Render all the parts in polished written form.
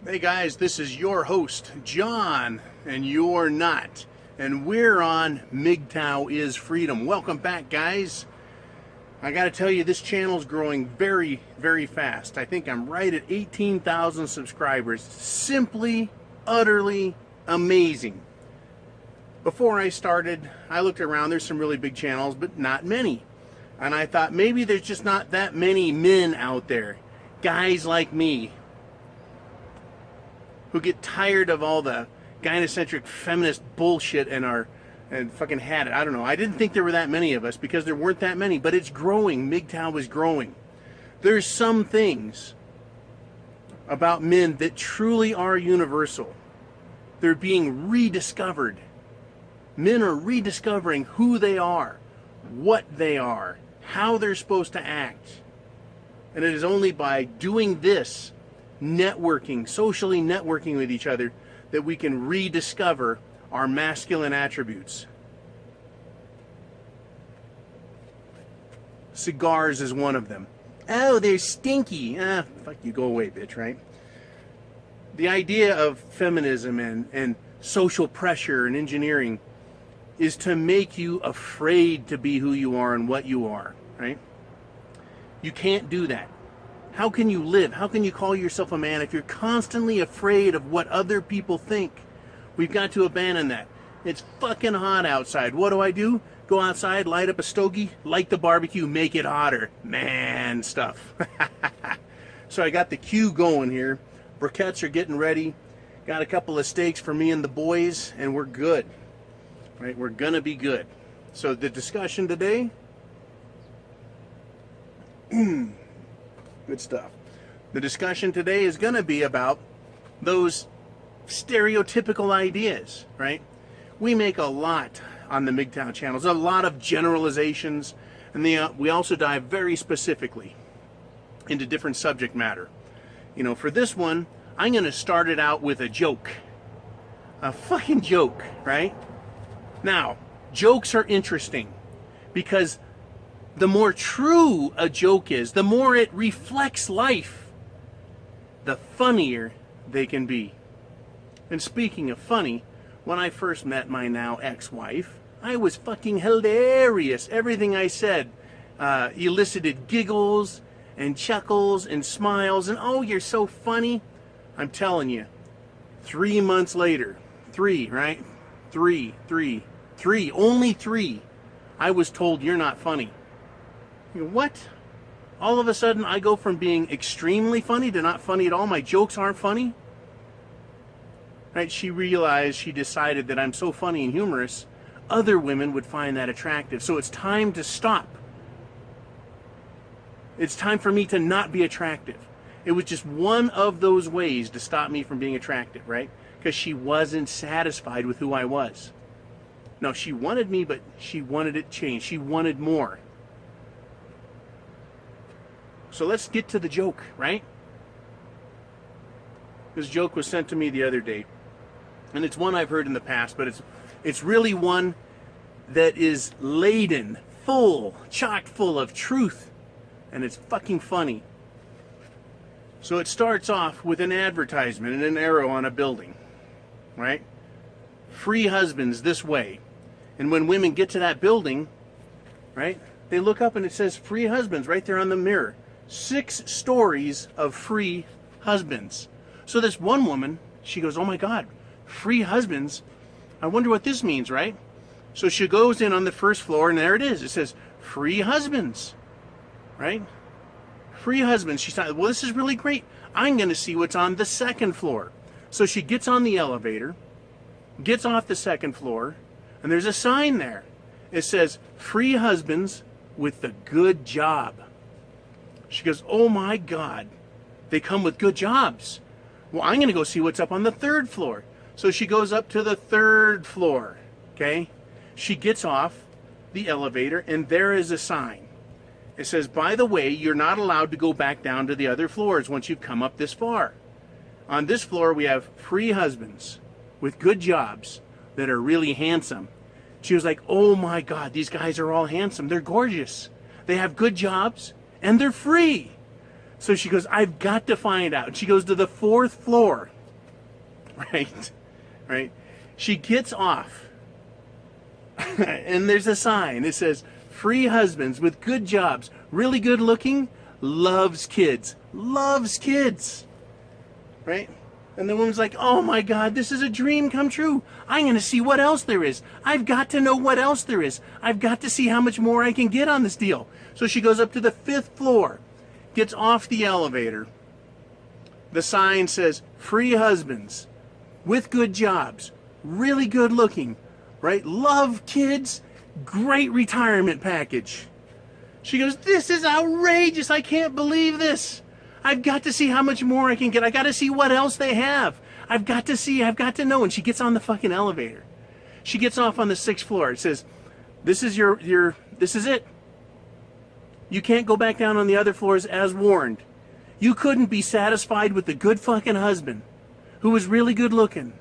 Hey guys, this is your host, John, and you're not. And we're on Mgtow is Freedom. Welcome back, guys. I gotta tell you, this channel's growing very, very fast. I think I'm right at 18,000 subscribers. Simply, utterly amazing. Before I started, I looked around. There's some really big channels, but not many. And I thought maybe there's just not that many men out there, guys like me, who get tired of all the gynocentric feminist bullshit and fucking had it. I don't know. I didn't think there were that many of us because there weren't that many, but it's growing. Mgtow is growing. There's some things about men that truly are universal. They're being rediscovered. Men are rediscovering who they are, what they are, how they're supposed to act. And it is only by doing this, networking, socially networking with each other, that we can rediscover our masculine attributes. Cigars is one of them. Oh, they're stinky. Fuck you, go away, bitch, right? The idea of feminism and social pressure and engineering is to make you afraid to be who you are and what you are, right? You can't do that. How can you live? How can you call yourself a man if you're constantly afraid of what other people think? We've got to abandon that. It's fucking hot outside. What do? Go outside, light up a stogie, light the barbecue, make it hotter. Man stuff. So I got the queue going here. Briquettes are getting ready. Got a couple of steaks for me and the boys, and we're good. Right? We're gonna be good. So the discussion today, good stuff. The discussion today is going to be about those stereotypical ideas, right? We make a lot on the Mgtow channels, a lot of generalizations, and we also dive very specifically into different subject matter. You know, for this one, I'm going to start it out with a joke. A fucking joke, right? Now, jokes are interesting because the more true a joke is, the more it reflects life, the funnier they can be. And speaking of funny, when I first met my now ex-wife, I was fucking hilarious. Everything I said elicited giggles and chuckles and smiles and, oh, you're so funny. I'm telling you, 3 months later, right? Only three, I was told you're not funny. What? All of a sudden I go from being extremely funny to not funny at all? My jokes aren't funny? Right? She decided that I'm so funny and humorous, other women would find that attractive. So it's time to stop. It's time for me to not be attractive. It was just one of those ways to stop me from being attractive, right? Because she wasn't satisfied with who I was. No, she wanted me, but she wanted it changed. She wanted more. So let's get to the joke, right? This joke was sent to me the other day. And it's one I've heard in the past, but it's really one that is laden, chock full of truth. And it's fucking funny. So it starts off with an advertisement and an arrow on a building, right? Free husbands this way. And when women get to that building, right, they look up and it says free husbands right there on the mirror. 6 stories of free husbands. So this one woman, she goes, oh my God, free husbands? I wonder what this means, right? So she goes in on the first floor and there it is. It says free husbands, right? Free husbands. She thought, well, this is really great. I'm going to see what's on the second floor. So she gets on the elevator, gets off the second floor, and there's a sign there. It says, free husbands with the good job. She goes, oh my God, they come with good jobs. Well, I'm going to go see what's up on the third floor. So she goes up to the third floor, okay? She gets off the elevator, and there is a sign. It says, by the way, you're not allowed to go back down to the other floors once you've come up this far. On this floor, we have free husbands with good jobs that are really handsome. She was like, oh my God, these guys are all handsome. They're gorgeous. They have good jobs, and they're free. So she goes, I've got to find out. She goes to the 4th floor, right? Right? She gets off, and there's a sign. It says, free husbands with good jobs, really good looking, loves kids. Loves kids. Right? And the woman's like, oh my God, this is a dream come true. I'm going to see what else there is. I've got to know what else there is. I've got to see how much more I can get on this deal. So she goes up to the 5th floor, gets off the elevator. The sign says, free husbands with good jobs, really good looking, right? Love kids, great retirement package. She goes, this is outrageous. I can't believe this. I've got to see how much more I can get. I got to see what else they have. I've got to see. I've got to know. And she gets on the fucking elevator. She gets off on the 6th floor. It says, this is this is it. You can't go back down on the other floors as warned. You couldn't be satisfied with the good fucking husband who was really good looking,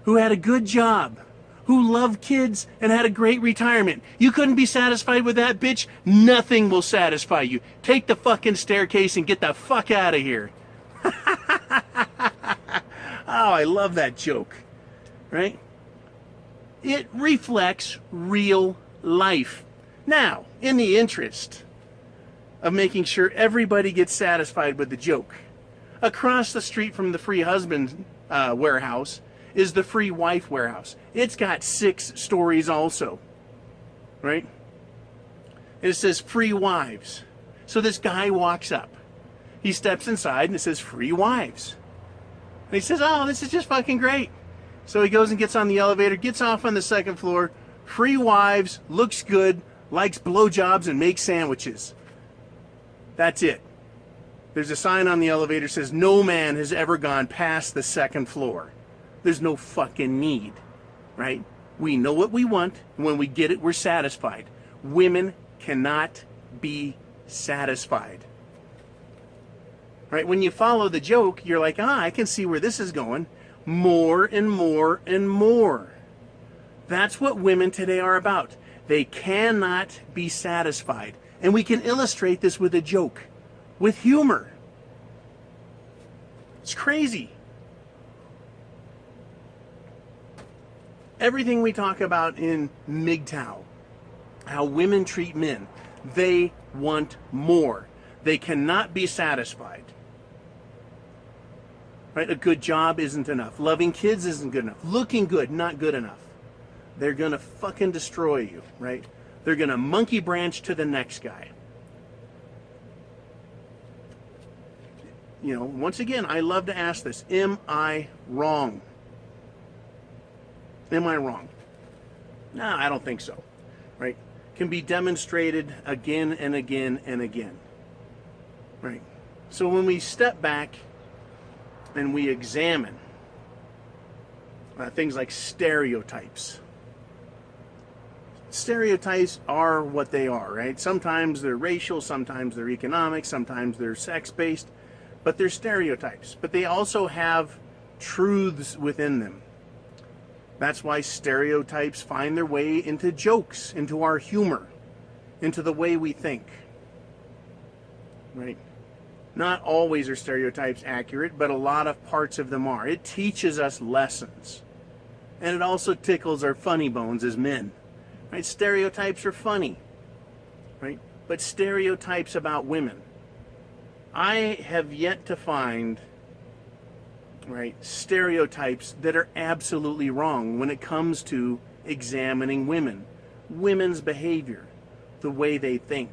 who had a good job, who loved kids and had a great retirement. You couldn't be satisfied with that, bitch? Nothing will satisfy you. Take the fucking staircase and get the fuck out of here. Oh, I love that joke. Right? It reflects real life. Now, in the interest of making sure everybody gets satisfied with the joke, across the street from the free husband warehouse is the free wife warehouse. It's got 6 stories also, right? It says free wives. So this guy walks up. He steps inside and it says free wives. And he says, oh, this is just fucking great. So he goes and gets on the elevator, gets off on the 2nd floor. Free wives, looks good, likes blowjobs and makes sandwiches. That's it. There's a sign on the elevator that says no man has ever gone past the 2nd floor. There's no fucking need, right? We know what we want, and when we get it, we're satisfied. Women cannot be satisfied. Right? When you follow the joke, you're like, I can see where this is going. More and more and more. That's what women today are about. They cannot be satisfied. And we can illustrate this with a joke, with humor. It's crazy. Everything we talk about in Mgtow, how women treat men, they want more. They cannot be satisfied. Right? A good job isn't enough. Loving kids isn't good enough. Looking good, not good enough. They're going to fucking destroy you, right? They're going to monkey branch to the next guy. You know, once again, I love to ask this. Am I wrong? Am I wrong? No, I don't think so. Right? Can be demonstrated again and again and again. Right? So when we step back and we examine things like stereotypes. Stereotypes are what they are, right? Sometimes they're racial, sometimes they're economic, sometimes they're sex-based, but they're stereotypes. But they also have truths within them. That's why stereotypes find their way into jokes, into our humor, into the way we think. Right? Not always are stereotypes accurate, but a lot of parts of them are. It teaches us lessons. And it also tickles our funny bones as men. Right? Stereotypes are funny. Right? But stereotypes about women. I have yet to find stereotypes that are absolutely wrong when it comes to examining women, women's behavior, the way they think.